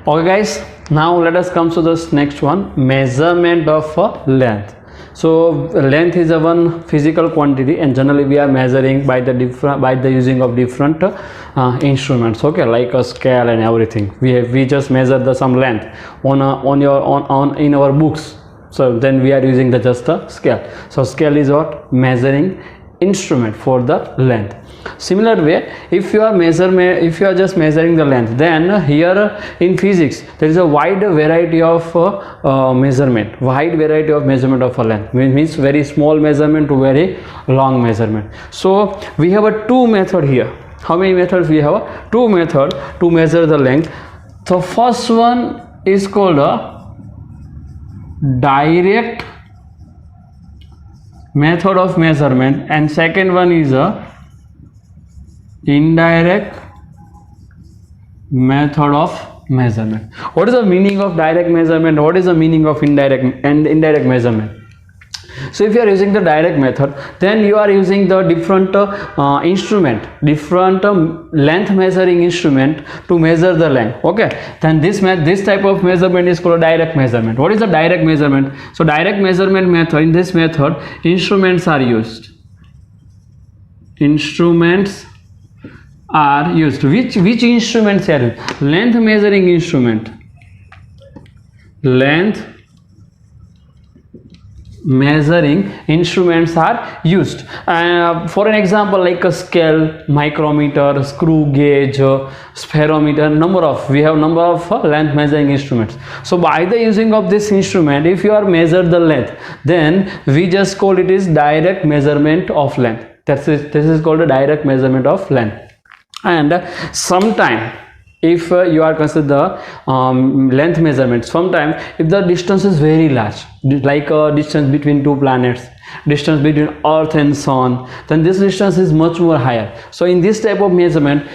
Okay guys, now let us come to this next one, measurement of length. So length is a one physical quantity, and generally we are measuring by the using of different instruments, okay, like a scale and everything. We just measure the some length on in our books. So then we are using the just a scale. So scale is what? Measuring instrument for the length. Similar way, if you are just measuring the length, then here in physics there is a wide variety of measurement of a length, means very small measurement to very long measurement. So we have a two method here. How many methods we have? Two method to measure the length. The first one is called a direct method of measurement, and second one is a indirect method of measurement. What is the meaning of direct measurement? What is the meaning of indirect measurement? So if you are using the direct method, then you are using the different length measuring instrument to measure the length, okay. Then this type of measurement is called direct measurement. What is the direct measurement? So direct measurement method, in this method instruments are used. Which instruments are used? Length measuring instrument. Length measuring instruments are used. For an example, like a scale, micrometer, screw gauge, spherometer, we have number of length measuring instruments. So by the using of this instrument, if you are measure the length, then we just call it is direct measurement of length. This is called a direct measurement of length. And sometime if you are consider the length measurement, sometime if the distance is very large, like a distance between two planets, distance between earth and sun, then this distance is much more higher. So in this type of measurement,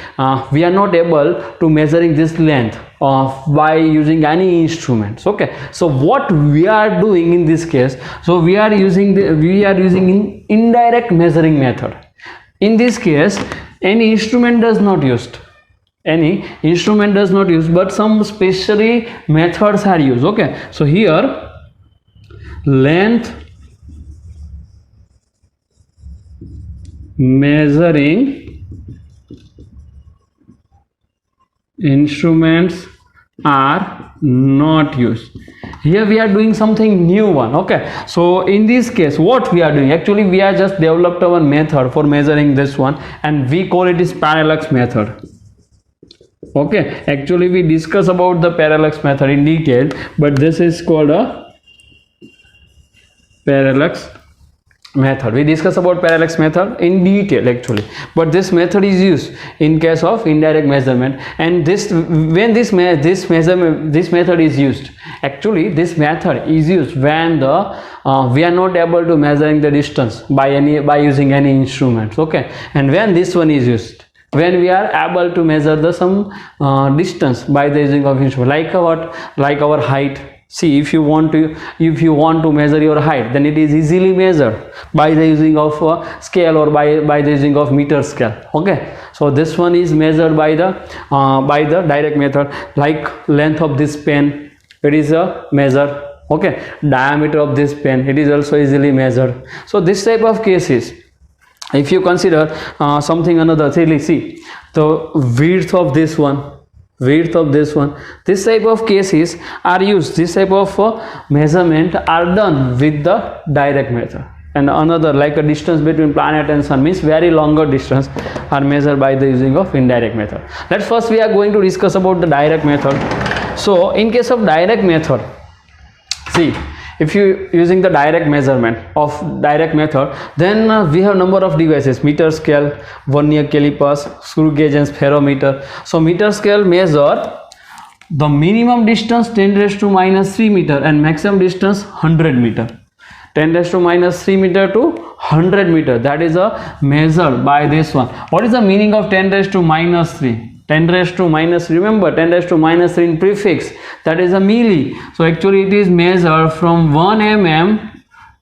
we are not able to measuring this length by using any instruments, okay. So what we are doing in this case, so we are using indirect measuring method. In this case, any instrument does not used, but some special methods are used, okay. So here length measuring instruments are not used. Here we are doing something new one, okay. So in this case, what we are doing, actually we are just developed our method for measuring this one, and we call it is parallax method, okay. Actually we discuss about the parallax method in detail, but this is called a parallax method. We discuss about parallax method in detail actually, but this method is used in case of indirect measurement. And when this method is used, actually this method is used when we are not able to measuring the distance by using any instruments, okay. And when this one is used, when we are able to measure the some distance by the using of instrument, like our height. See, if you want to measure your height, then it is easily measured by the using of scale or by the using of meter scale, okay. So this one is measured by the direct method. Like length of this pen, it is a measure, okay. Diameter of this pen, it is also easily measured. So this type of cases, if you consider something another, see the width of this one, this type of cases are used. This type of measurement are done with the direct method. And another, like a distance between planet and sun, means very longer distance, are measured by the using of indirect method. Let's first we are going to discuss about the direct method. So in case of direct method, see, if you using the direct measurement of direct method, then we have number of devices: meter scale, vernier calipers, screw gauge, and spherometer. So meter scale measure the minimum distance 10⁻³ meter and maximum distance 100 meter. 10⁻³ meter to 100 meter, that is a measured by this one. What is the meaning of 10⁻³? 10⁻³, remember 10⁻³ in prefix, that is a milli. So actually it is measured from 1 mm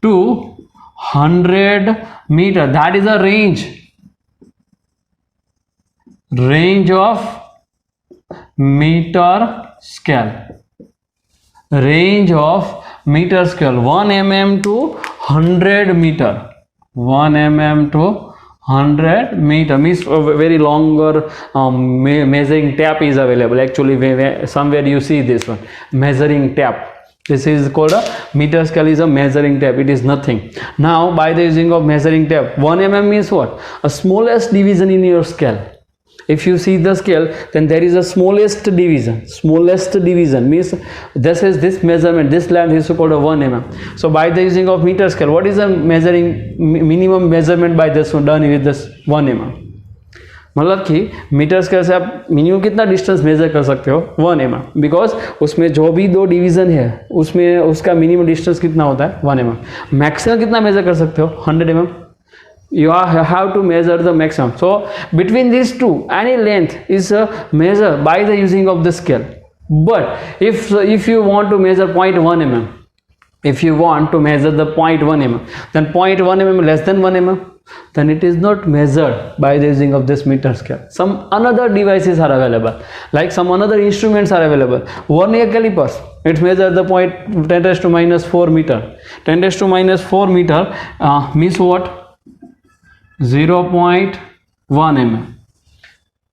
to 100 meter. That is a range of meter scale. Range of meter scale 1 mm to 100 meter. 1 mm to 100 meter means a very longer measuring tape is available. Actually, somewhere you see this one, measuring tape. This is called a meter scale, is a measuring tape. It is nothing. Now, by the using of measuring tape, 1 mm means what? A smallest division in your scale. If you see the scale, then there is a smallest division. Smallest division means this is this measurement, this length is called a 1 mm. So by the using of meter scale, what is the measuring minimum measurement by this one done with this 1 mm? मतलब कि metre scale से आप minimum कितना distance measure कर सकते हो 1 mm, because उसमें जो भी दो डिवीजन है उसमें उसका मिनिमम डिस्टेंस कितना होता है 1 mm. मैक्सिमम कितना मेजर कर सकते हो 100 mm. You have to measure the maximum. So between these two, any length is measured by the using of the scale. But if you want to measure 0.1 mm, if you want to measure the 0.1 mm, then 0.1 mm less than 1 mm, then it is not measured by the using of this meter scale. Some another devices are available, like some another instruments are available. Vernier calipers, it measures the point 10 raised to minus 4 meter. 10 raised to minus 4 meter means what? 0.1 mm.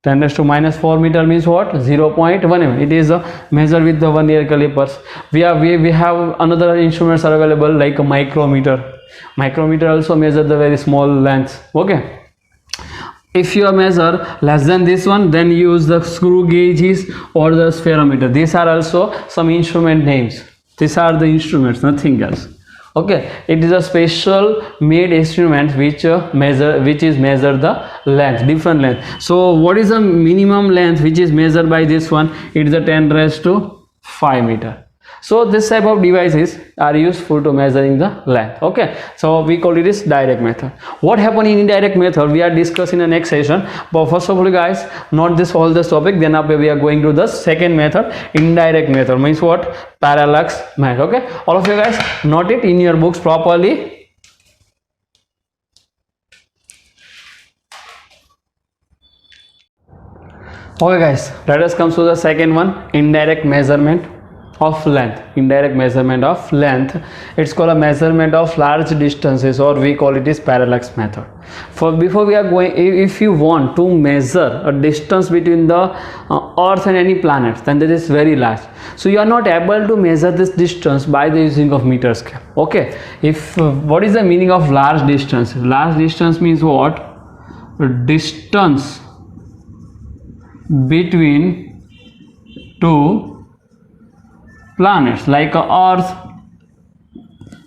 10 raised to minus 4 meter means what? 0.1 mm. It is measured with the vernier calipers. We have another instruments are available like a micrometer. Micrometer also measure the very small lengths. Okay. If you measure less than this one, then use the screw gauges or the spherometer. These are also some instrument names. These are the instruments, nothing else. Okay, it is a special made instrument which is measure the length, different length. So what is the minimum length which is measured by this one? It is a 10 raised to 5 meter. So this type of devices are useful to measuring the length. Okay, so we call it is direct method. What happen in indirect method we are discussing in the next session. But first of all, guys, not this all this topic, then after we are going to the second method. Indirect method means what? Parallax method. Okay, all of you guys note it in your books properly. Okay guys, let us come to the second one, indirect measurement of length. Indirect measurement of length, it's called a measurement of large distances, or we call it is parallax method. Before we are going, if you want to measure a distance between the earth and any planet, then that is very large, so you are not able to measure this distance by the using of meter scale. Okay, if what is the meaning of large distance? Large distance means what? Distance between two planets like Earth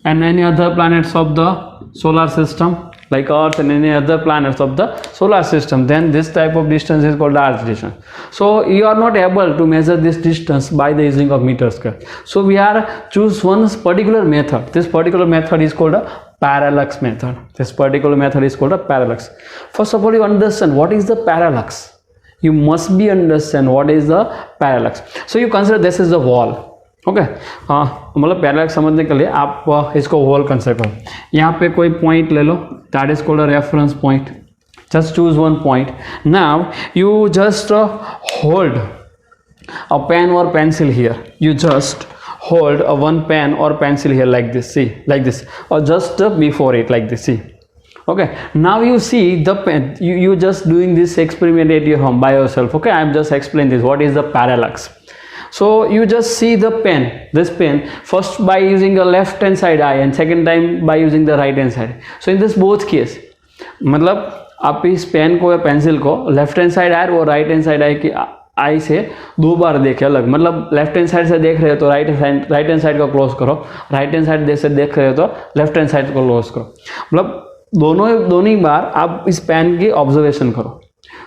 and any other planets of the solar system, like Earth and any other planets of the solar system, then this type of distance is called large distance. So you are not able to measure this distance by the using of meter scale. So we are choose one particular method. This particular method is called a parallax method. This particular method is called a parallax. First of all, you understand what is the parallax. You must be understand what is the parallax. So you consider this is the wall. Okay, मतलब parallax समझने के लिए आप इसको whole consider करो. यहाँ पे कोई पॉइंट ले लो, that is called a reference point. Just choose one point. Now you just hold a pen or pencil here. You just hold a one pen or pencil here like this. See, like this, or just before it like this. See. Okay, now you see the pen. You just doing this experiment at your home by yourself. Okay, I am just explaining this. What is the parallax? So you just see the pen, this pen, first by using the left hand side eye and second time by using the right hand side. So in this both case, मतलब आप इस pen को या pencil को left hand side I और right hand side I की आई से दो बार देखे अलग. मतलब लेफ्ट हैंड साइड से देख रहे हो तो राइट हैंड साइड को क्लोज करो, राइट हैंड साइड से देख रहे हो तो लेफ्ट हैंड साइड को क्लोज करो. मतलब दोनों ही बार आप इस पेन की ऑब्जर्वेशन करो.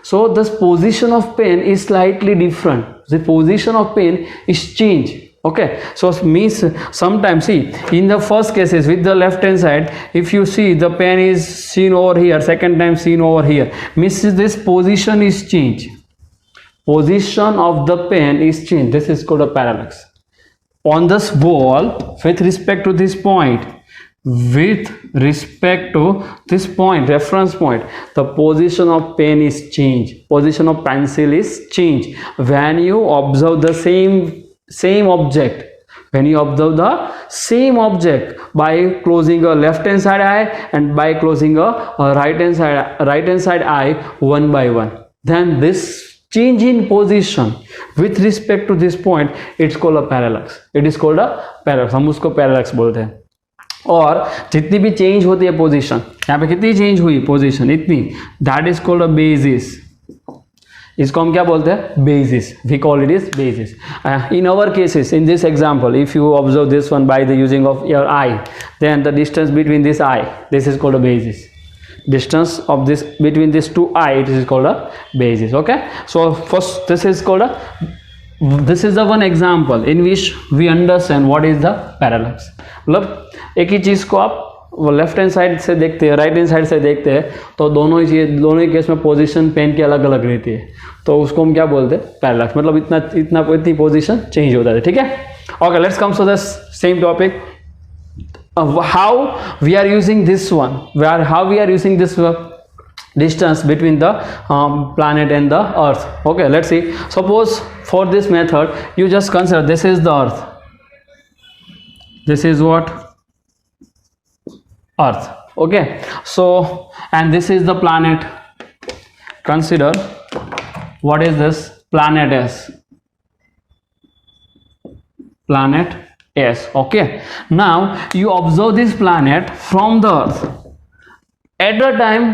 So the position of pen is slightly different. The position of pen is changed. Okay, so means sometimes see in the first cases with the left hand side, if you see the pen is seen over here, second time seen over here, means this position is changed. Position of the pen is changed. This is called a parallax. On this wall, with respect to this point, with respect to this point, reference point, the position of pen is changed, position of pencil is changed when you observe the same same object, when you observe the same object by closing a left hand side eye and by closing a right hand side eye one by one, then this change in position with respect to this point, it's called a parallax. It is called a parallax. हम उसको parallax बोलते हैं. और जितनी भी change होती है position, यहाँ पे कितनी चेंज हुई पोजीशन, इतनी, that is called a basis. इसको हम क्या बोलते हैं, basis. We call it is basis. In our cases, in this example, if you observe this one by the using of your eye, then the distance between this eye, this is called a basis. Distance of this between these two eye, it is called a basis. Okay, so first this is the one example in which we understand what is the parallax. मतलब एक ही चीज को आप वो left hand side से देखते हैं, right hand side से देखते हैं, तो दोनों ही केस में पोजीशन पेन की अलग अलग रहती है, तो उसको हम क्या बोलते हैं, पैरालैक्स. मतलब इतनी पोजीशन चेंज होता है. ठीक है. Okay, let's come to the same topic. How we are using this one, how we are using this distance between the planet and the earth. Okay, let's see. Suppose for this method you just consider this is the earth, this is what, earth. Okay, so and this is the planet. Consider what is this planet S, planet S. Okay, now you observe this planet from the earth at a time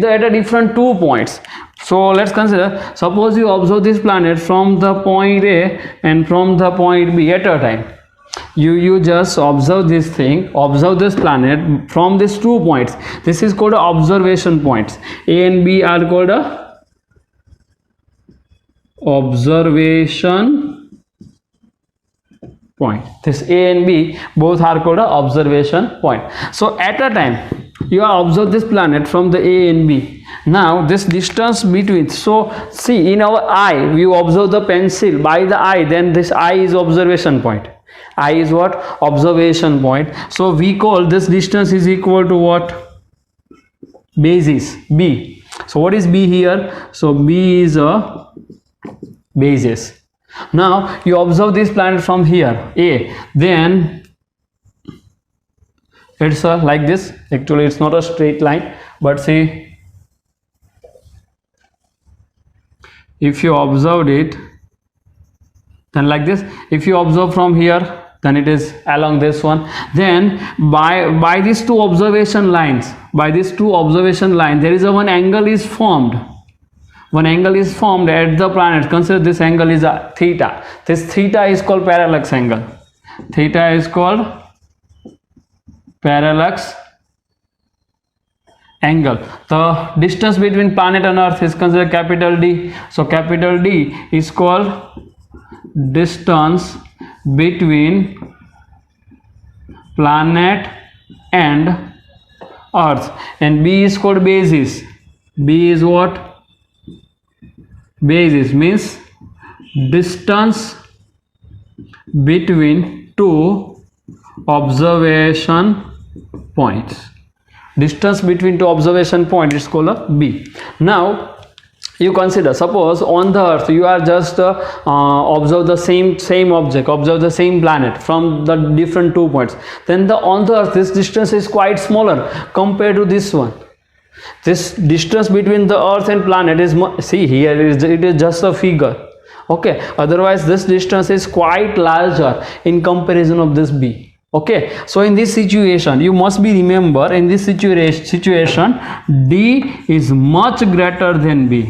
at a different 2 points. So let's consider, suppose you observe this planet from the point A and from the point B at a time. You just observe this thing, observe this planet from these 2 points. This is called observation points. A and B are called observation point. This A and B both are called observation point. So at a time you are observe this planet from the A and B. Now this distance between, so see, in our eye we observe the pencil by the eye, then this eye is observation point. I is what, observation point. So we call this distance is equal to what, basis, B. So what is B here? So B is a basis. Now you observe this planet from here A, then it's like this. Actually it's not a straight line, but see, if you observed it, then like this. If you observe from here, then it is along this one. Then by these two observation lines, there is one angle is formed. One angle is formed at the planet. Consider this angle is a theta. This theta is called parallax angle. Theta is called parallax angle. The distance between planet and earth is considered capital D. So capital D is called distance between planet and earth, and B is called basis. B is what? Basis means distance between two observation points. Distance between two observation points is called a B. Now you consider, suppose on the earth you are just observe the same object, observe the same planet from the different 2 points. Then on the earth this distance is quite smaller compared to this one. This distance between the earth and planet is, see here it is just a figure. Okay, otherwise this distance is quite larger in comparison of this B. Okay, so in this situation you must be remember, in this situation D is much greater than B.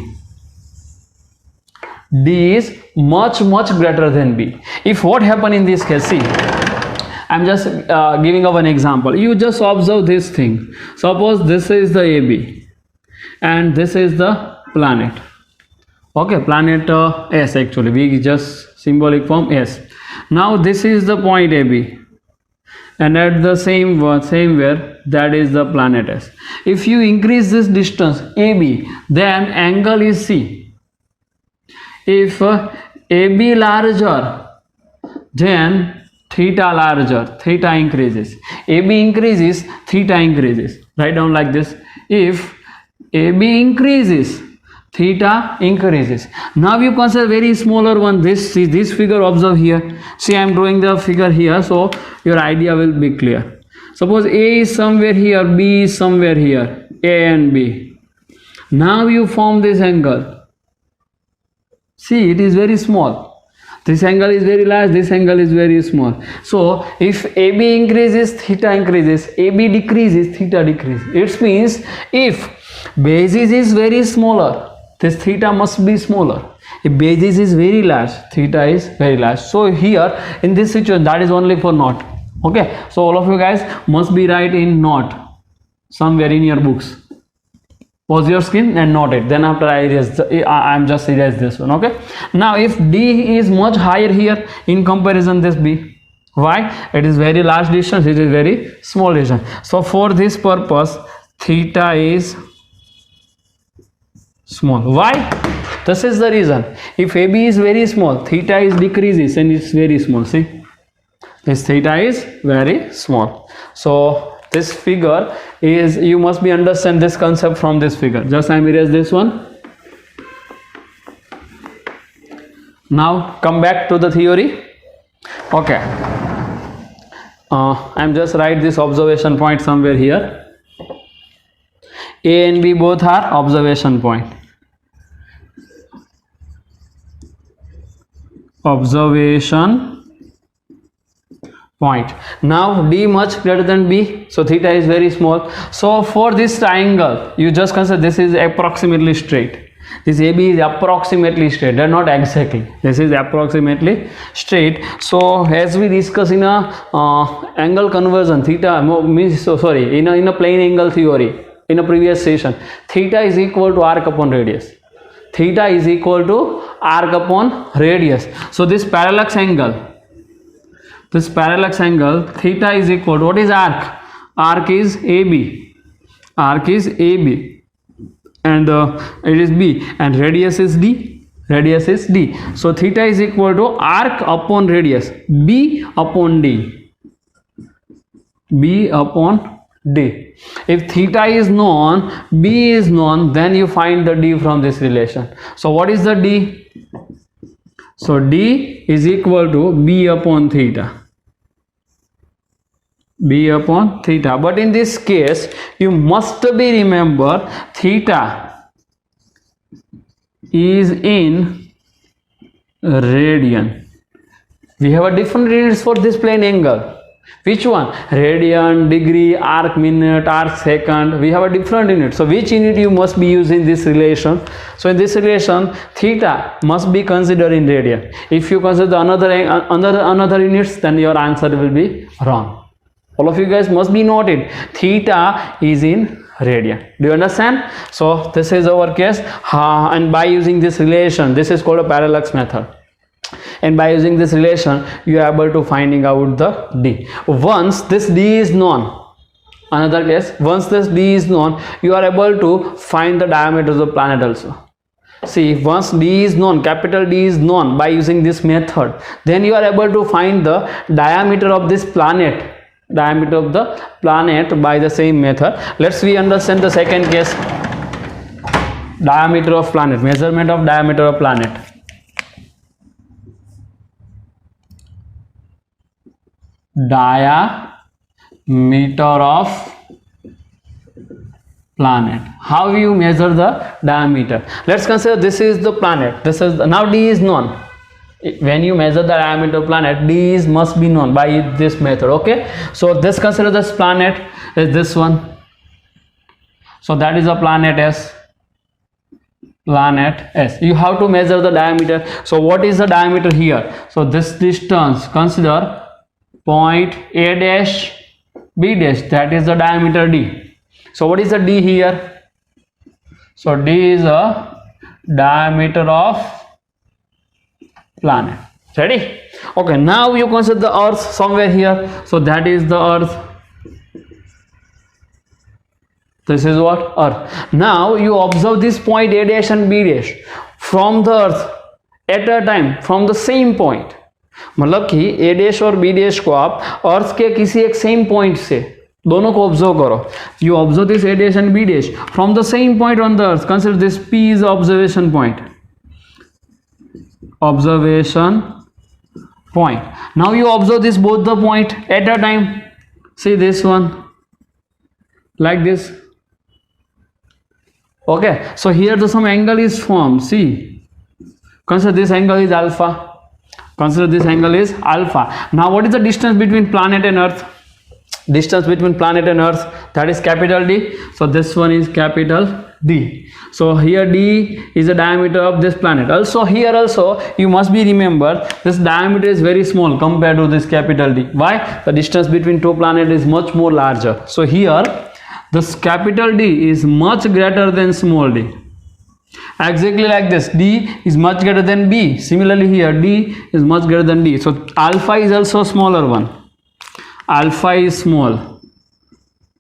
D is much greater than B. If what happen in this case, see, I'm just giving of an example. You just observe this thing. Suppose this is the AB and this is the planet. Okay, planet S, actually we just symbolic form S. Now this is the point AB, and at the same where that is the planet S. If you increase this distance AB, then angle is C. If AB larger, then theta larger, theta increases. AB increases, theta increases. Write down like this. If AB increases, theta increases. Now you consider very smaller one. This figure, observe here. See, I am drawing the figure here, so your idea will be clear. Suppose A is somewhere here, B is somewhere here, A and B. Now you form this angle. See, it is very small. This angle is very large, this angle is very small. So if AB increases, theta increases. AB decreases, theta decreases. It means if basis is very smaller, this theta must be smaller. If basis is very large, theta is very large. So here in this situation, that is only for knot. Okay, so all of you guys must be right in knot somewhere in your books. Pause your screen and note it. Then after I'm just erase this one. Okay, now if D is much higher here in comparison this B, why? It is very large distance, it is very small distance. So for this purpose, theta is small. Why? This is the reason. If AB is very small, theta is decreases and it's very small. See, this theta is very small. So this figure is, you must be understand this concept from this figure. Just I erase this one. Now come back to the theory. Okay, I'm just write this observation point somewhere here. A and B both are observation point. Observation point. Now D much greater than B, so theta is very small. So for this triangle, you just consider this is approximately straight. This AB is approximately straight, they're not exactly. This is approximately straight. So as we discussed in a angle conversion, theta means, so sorry, in a plane angle theory in a previous session, theta is equal to arc upon radius. Theta is equal to arc upon radius. So this parallax angle, theta is equal to, what is arc? Arc is AB. Arc is AB, and it is B, and radius is D. Radius is D. So theta is equal to arc upon radius, B upon D. B upon D. If theta is known, B is known, then you find the D from this relation. So what is the D? So D is equal to B upon theta. B upon theta. But in this case, you must be remember theta is in radian. We have a different units for this plane angle. Which one? Radian, degree, arc minute, arc second. We have a different unit. So which unit you must be using this relation? So in this relation, theta must be considered in radian. If you consider another units, then your answer will be wrong. All of you guys must be noted. Theta is in radian. Do you understand? So this is our case, and by using this relation, this is called a parallax method. And by using this relation, you are able to finding out the D. Once this D is known, another case, once this D is known, you are able to find the diameter of the planet also. See, once D is known, capital D is known by using this method, then you are able to find the diameter of this planet, diameter of the planet by the same method. Let's we understand the second case, diameter of planet, measurement of diameter of planet. Diameter of planet. How you measure the diameter? Let's consider this is the planet. This is now D is known. When you measure the diameter of planet, D must be known by this method. Okay. So this consider this planet is this one. So that is a planet S. Planet S. You have to measure the diameter. So what is the diameter here? So this distance, consider point A dash B dash, that is the diameter D. So what is the D here? So D is a diameter of planet. Ready? Okay, now you consider the earth somewhere here. So that is the earth. This is what? Earth. Now you observe this point A dash and B dash from the earth at a time from the same point. मतलब कि A dash और B dash को आप अर्थ के किसी एक same point से दोनों को ऑब्जर्व करो. You observe this A dash and B dash from the same point on the earth. Consider this P is observation point. Observation point. Now you observe this both the point at a time. See this one like this. Okay, so here the some angle is formed. See, consider this angle is alpha. Consider this angle is alpha. Now what is the distance between planet and earth? Distance between planet and earth, that is capital D. So this one is capital D. So here D is the diameter of this planet. Also here also you must be remember this diameter is very small compared to this capital D. Why? The distance between two planets is much more larger. So here this capital D is much greater than small d. Exactly like this, D is much greater than B. Similarly here D is much greater than D. So alpha is also smaller one. Alpha is small.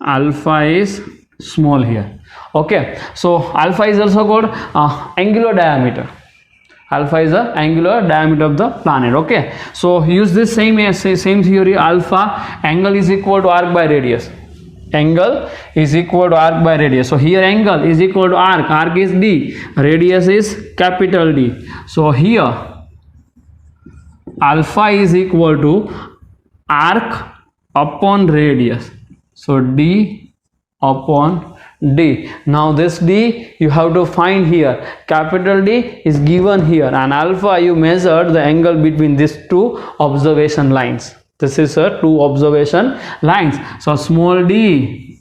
Alpha is small here. Okay, so alpha is also called angular diameter. Alpha is the angular diameter of the planet. Okay, so use this same theory. Alpha angle is equal to arc by radius. Angle is equal to arc by radius. So here angle is equal to arc. Arc is D. Radius is capital D. So here alpha is equal to arc upon radius. So D upon D. Now this D you have to find here. Capital D is given here, and alpha you measured the angle between these two observation lines. This is a two observation lines. So small d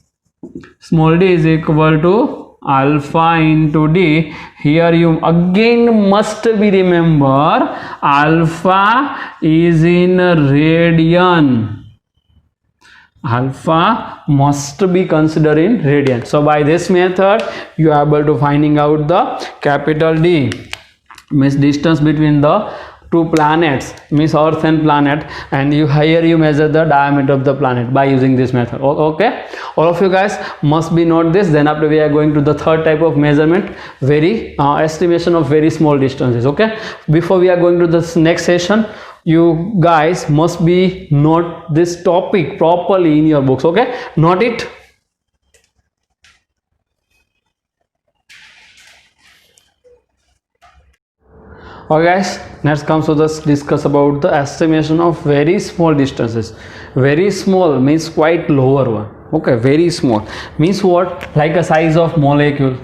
is equal to alpha into D. Here you again must be remember alpha is in radian. Alpha must be considered in radian. So by this method you are able to finding out the capital D means distance between the two planets, means earth and planet, and here you measure the diameter of the planet by using this method. Okay, all of you guys must be note this. Then after we are going to the third type of measurement, estimation of very small distances. Okay, before we are going to this next session, you guys must be note this topic properly in your books. Okay, note it. Okay guys, next comes to us discuss about the estimation of very small distances. Very small means quite lower one. Okay, very small means what? Like a size of molecule,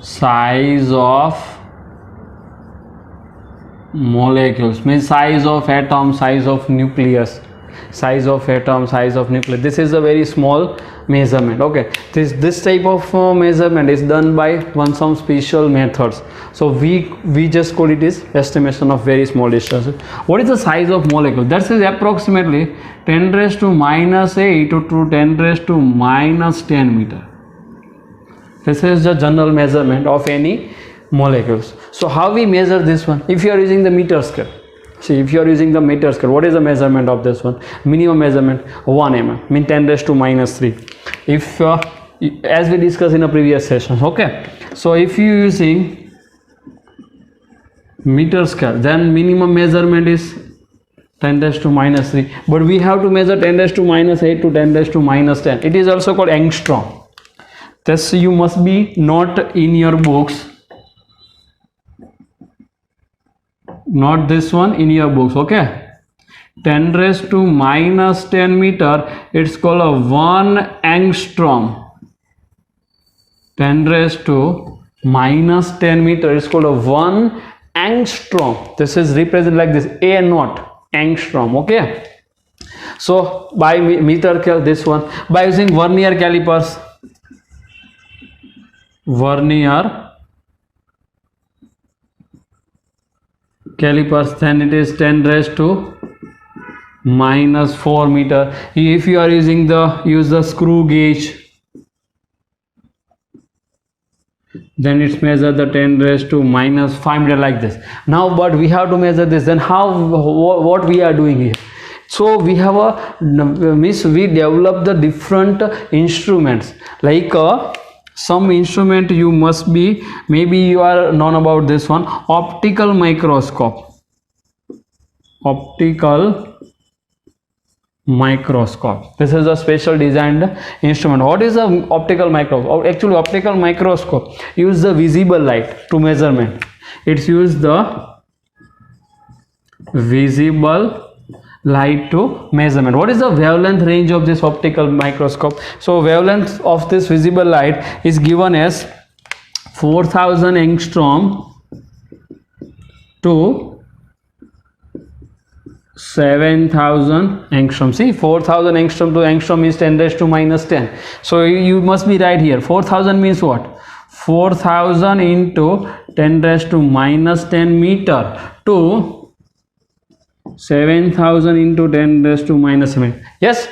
size of molecules means size of atom, size of nucleus, size of atom, size of nucleus. This is a very small measurement. Okay, this type of measurement is done by some special methods. So we just call it is estimation of very small distances. What is the size of molecule? That is approximately 10 raised to minus 8 to 10 raised to minus 10 meter. This is the general measurement of any molecules. So how we measure this one? If you are using the meter scale, see, if you are using the meter scale, what is the measurement of this one? Minimum measurement 1 mm, mean 10 raised to minus 3. If as we discussed in a previous session. Okay, so if you using meter scale, then minimum measurement is 10 raised to minus 3, but we have to measure 10 raised to minus 8 to 10 raised to minus 10. It is also called angstrom. This you must be not in your books. Not this one in your books. Okay, 10 raised to minus 10 meter, it's called a 1 angstrom. 10 raised to minus 10 meter is called a 1 angstrom. This is represented like this, A naught angstrom. Okay, so by meter scale, this one by using vernier calipers, then it is 10 raised to minus 4 meter. If you are using use the screw gauge, then it's measure the 10 raised to minus 5 meter like this. Now but we have to measure this, then what we are doing here? So we have we develop the different instruments, like some instrument you must be, maybe you are known about this one, optical microscope. Optical microscope. This is a special designed instrument. What is the optical microscope? Actually, optical microscope use the visible light to measurement. It's use the visible light to measurement. What is the wavelength range of this optical microscope? So wavelength of this visible light is given as 4000 angstrom to 7000 angstrom. See, 4000 angstrom to angstrom is 10 raised to minus 10. So you must be right here. 4000 means what? 4000 into 10 raised to minus 10 meter to 7000 into 10 raised to minus 7. Yes,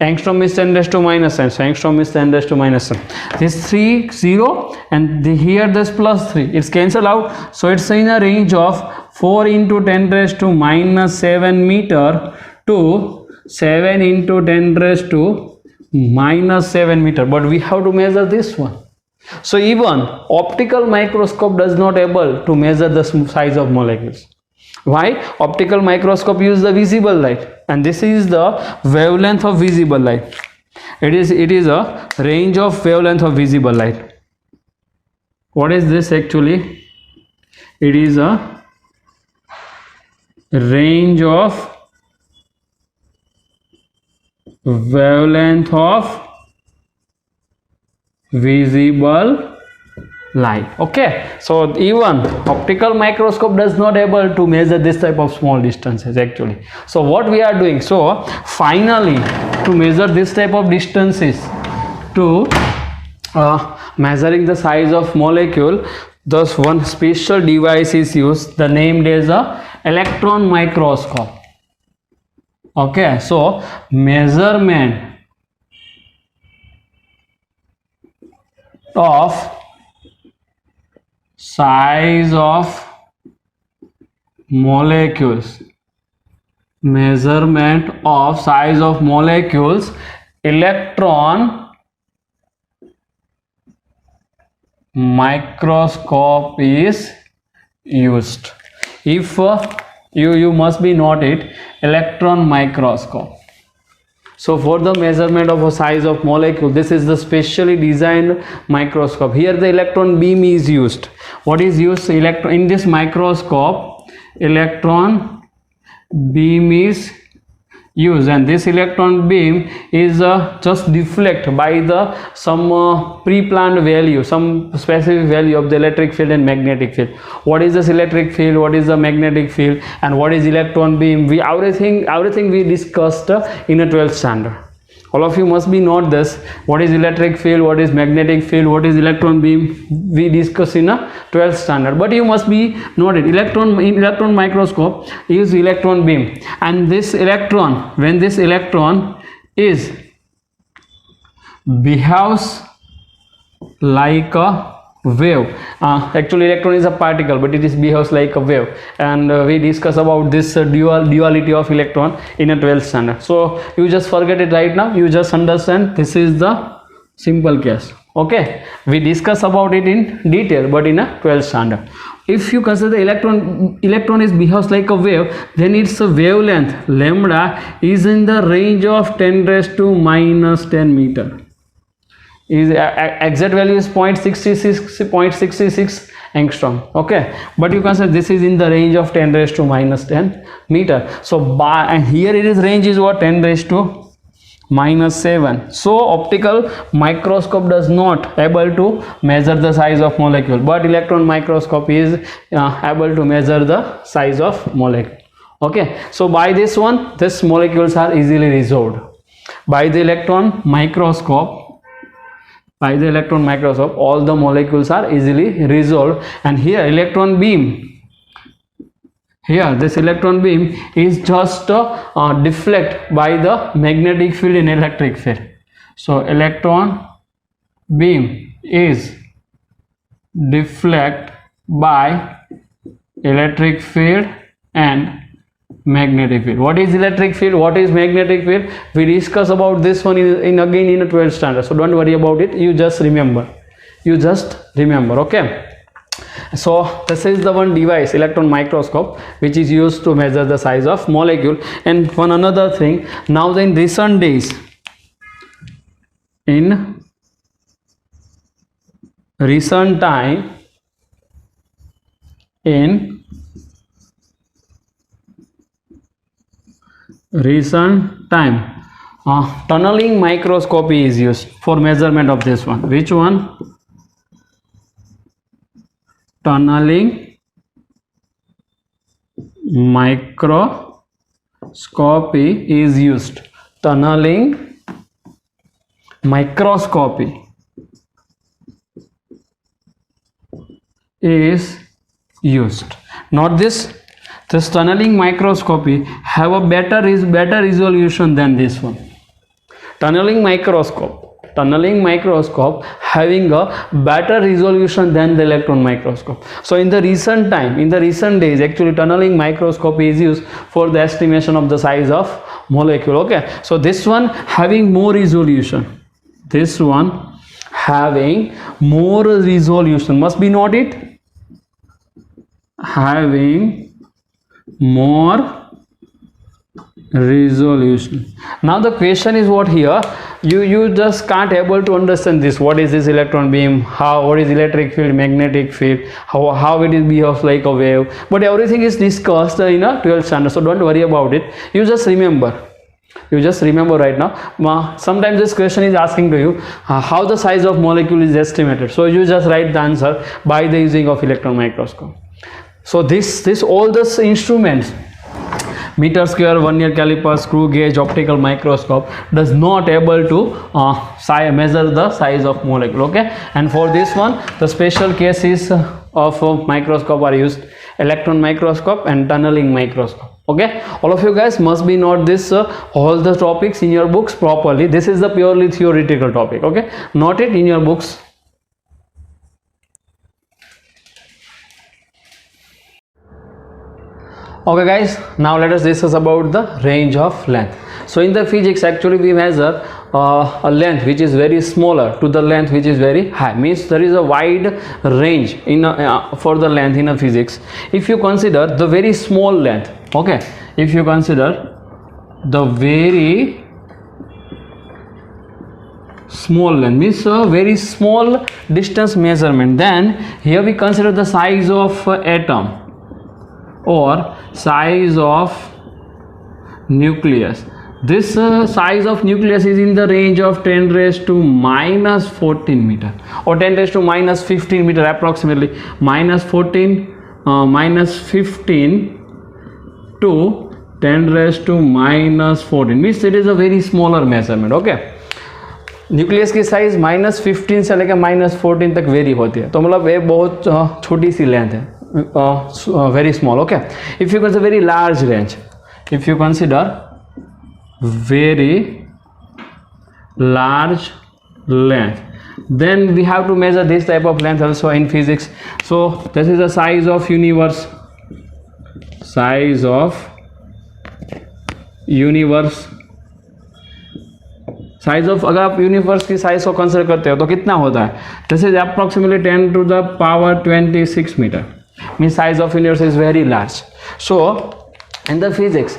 angstrom is 10 raised to minus 10. So angstrom is 10 raised to minus 7. This 3 0 and here this plus 3. It's cancelled out. So it's in a range of 4 into 10 raised to minus 7 meter to 7 into 10 raised to minus 7 meter. But we have to measure this one. So even optical microscope does not able to measure the size of molecules. Why? Optical microscope use the visible light, and this is the wavelength of visible light. It is a range of wavelength of visible light. What is this actually? It is a range of wavelength of visible light. Okay, so even optical microscope does not able to measure this type of small distances actually. So what we are doing, so finally to measure this type of distances, to measuring the size of molecule, thus one special device is used, the named as a electron microscope. Okay, so measurement of size of molecules, measurement of size of molecules, electron microscope is used. If you must be note it, electron microscope. So for the measurement of a size of molecule, this is the specially designed microscope. Here the electron beam is used. What is used? In this microscope, electron beam is used, and this electron beam is just deflect by the some pre-planned value, some specific value of the electric field and magnetic field. What is this electric field, what is the magnetic field, and what is electron beam? We everything we discussed in a 12th standard. All of you must be note this. What is electric field, what is magnetic field, what is electron beam, we discuss in a 12th standard. But you must be noted, in electron microscope is electron beam, and this electron, when this electron is behaves like a wave, actually electron is a particle, but it is behaves like a wave, and we discuss about this duality of electron in a 12th standard. So you just forget it right now, you just understand this is the simple case. Okay, we discuss about it in detail, but in a 12th standard. If you consider the electron is behaves like a wave, then its wavelength lambda is in the range of 10 raised to minus 10 meter. Is exact value is 0.66 angstrom. Okay, but you can say this is in the range of 10 raised to minus 10 meter. So and here it is range is what, 10 raised to minus 7. So optical microscope does not able to measure the size of molecule, but electron microscope is able to measure the size of molecule. Okay, so by this one, these molecules are easily resolved by the electron microscope. By the electron microscope, all the molecules are easily resolved. And here electron beam, here this electron beam is just deflect by the magnetic field and electric field. So electron beam is deflect by electric field and magnetic field. What is electric field, what is magnetic field? We discuss about this one in again in a 12th standard, so don't worry about it, you just remember. Okay, So this is the one device, electron microscope, which is used to measure the size of molecule. And one another thing, now in recent days, in recent time, tunneling microscopy is used for measurement of this one. Which one? Tunneling microscopy is used. Tunneling microscopy is used. Not this tunneling microscopy have a better resolution than this one. Tunneling microscope having a better resolution than the electron microscope. So in the recent days, actually tunneling microscopy is used for the estimation of the size of molecule. Okay, so this one having more resolution, must be not it, having more resolution. Now the question is what here, you just can't able to understand this. What is this electron beam, what is electric field, magnetic field, how it behaves like a wave, but everything is discussed in a 12th standard, so don't worry about it. You just remember right now. Sometimes this question is asking to you how the size of molecule is estimated, so you just write the answer by the using of electron microscope. So this all these instruments, meter square, vernier caliper, screw gauge, optical microscope, does not able to measure the size of molecule. Okay, and for this one the special cases of microscope are used, electron microscope and tunneling microscope. Okay, all of you guys must be note this all the topics in your books properly. This is the purely theoretical topic. Okay, note it in your books. Okay guys, now let us discuss about the range of length. So in the physics, actually we measure a length which is very smaller to the length which is very high. Means there is a wide range in for the length in a physics. If you consider the very small length, okay, if you consider the very small length, means a very small distance measurement, then here we consider the size of atom or size of nucleus. This size of nucleus is in the range of 10 raised to minus 14 meter or 10 raised to minus 15 meter approximately, minus 15 to 10 raised to minus 14, means it is a very smaller measurement. Okay, nucleus की size -15 से लेकर -14 तक very होती है, तो मतलब ये बहुत छोटी सी लेंथ है, very small. Okay, if you consider very large range, if you consider very large length, then we have to measure this type of length also in physics. So this is the size of universe, size of universe. Size of, अगर आप universe की size को consider करते हो तो कितना होता है, this is approximately 10 to the power 26 metre, mean size of universe is very large. So in the physics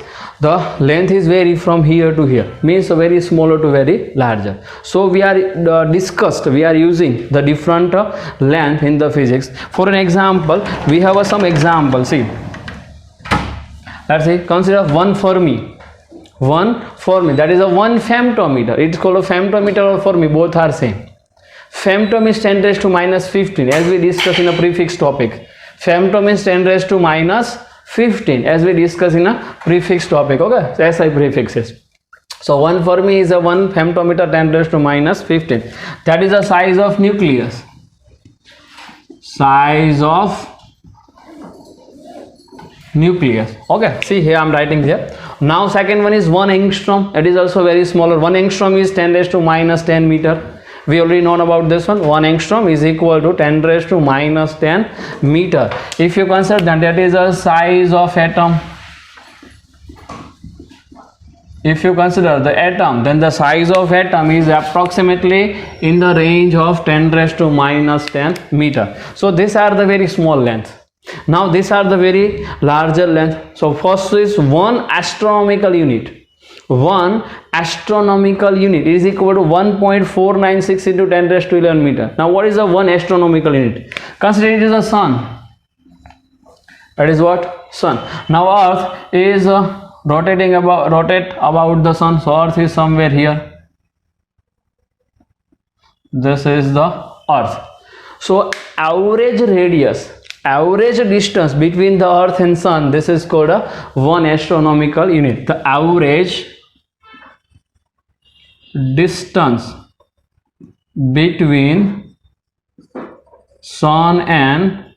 the length is vary from here to here, means very smaller to very larger. So we are we are using the different length in the physics. For an example, we have some example. See, let's say consider one Fermi, that is a 1 femtometer. It's called a femtometer or Fermi, both are same. Femtom is 10 raised to minus 15, as we discussed in a prefix topic. Femtom is 10 raised to minus 15, as we discussed in a prefix topic. Okay, so SI prefixes. So 1 Fermi is a 1 femtometer 10 raised to minus 15. That is the size of nucleus. Size of nucleus. Okay, see here I'm writing here. Now second one is 1 angstrom. It is also very smaller. 1 angstrom is 10 raised to minus 10 meter. We already know about this one. 1 angstrom is equal to 10 raised to minus 10 meter. If you consider that is a size of atom. if you consider the atom, then the size of atom is approximately in the range of 10 raised to minus 10 meter. So these are the very small length. Now these are the very larger length. So first is 1 astronomical unit. 1 astronomical unit is equal to 1.496 into 10 raised to 11 meter. Now what is the 1 astronomical unit? Consider it is the sun. That is what? Sun. Now earth is rotate about the sun. So earth is somewhere here. This is the earth. So average radius, average distance between the earth and sun, this is called a 1 astronomical unit. The average distance between sun and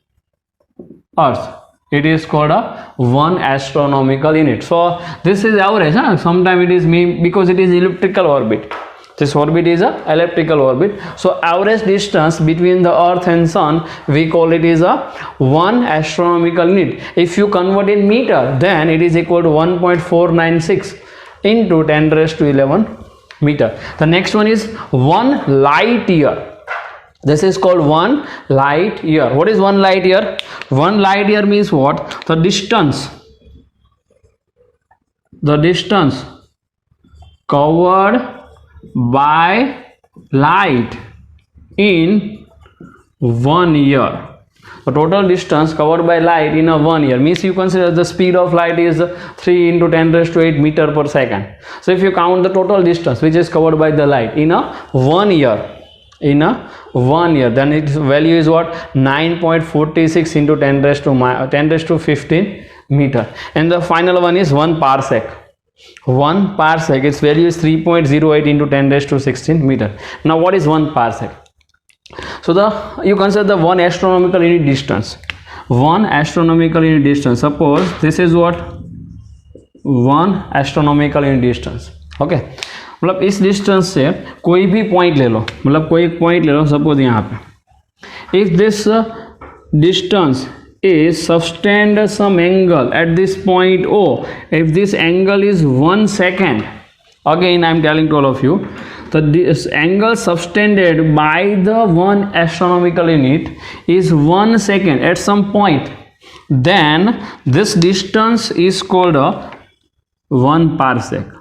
earth, it is called a 1 astronomical unit. So this is average. Sometimes it is mean because it is elliptical orbit. This orbit is a elliptical orbit. So average distance between the earth and sun, we call it is a 1 astronomical unit. If you convert in meter, then it is equal to 1.496 into 10 raised to 11 meter. The next one is 1 light year. This is called 1 light year. What is 1 light year? 1 light year means what? The distance covered by light in 1 year. The total distance covered by light in a 1 year means you consider the speed of light is 3 into 10 raised to 8 meter per second. So if you count the total distance which is covered by the light in a 1 year, then its value is what? 9.46 into 10 raised to 15 meter. And the final one is 1 parsec. 1 parsec, its value is 3.08 into 10 raised to 16 meter. Now what is 1 parsec? So you consider the 1 astronomical unit distance. 1 astronomical unit distance. Suppose this is what? 1 astronomical unit distance. Okay. मतलब इस distance से कोई भी point ले लो, मतलब कोई एक point ले लो, सपोज यहाँ पे. If this distance is sustained some angle at this point O, if this angle is 1 second, again I am telling to all of you, this angle sustained by the 1 astronomical unit is 1 second at some point, then this distance is called a 1 parsec.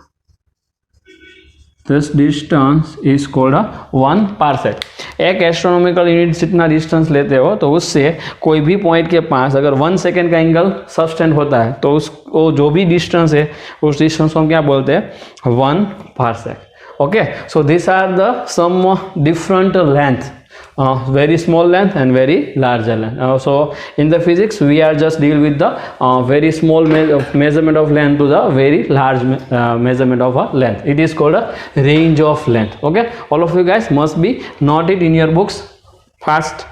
This distance is called a 1 parsec. एक astronomical unit जितना distance लेते हो तो उससे कोई भी point के पास अगर 1 सेकेंड का एंगल सब्सटेंड होता है तो उसको जो भी डिस्टेंस है उस डिस्टेंस को हम क्या बोलते हैं? 1 parsec. Okay, so these are the some different length, very small length and very larger length. So in the physics we are just deal with the very small measurement of length to the very large measurement of a length. It is called a range of length. Okay, all of you guys must be note it in your books fast.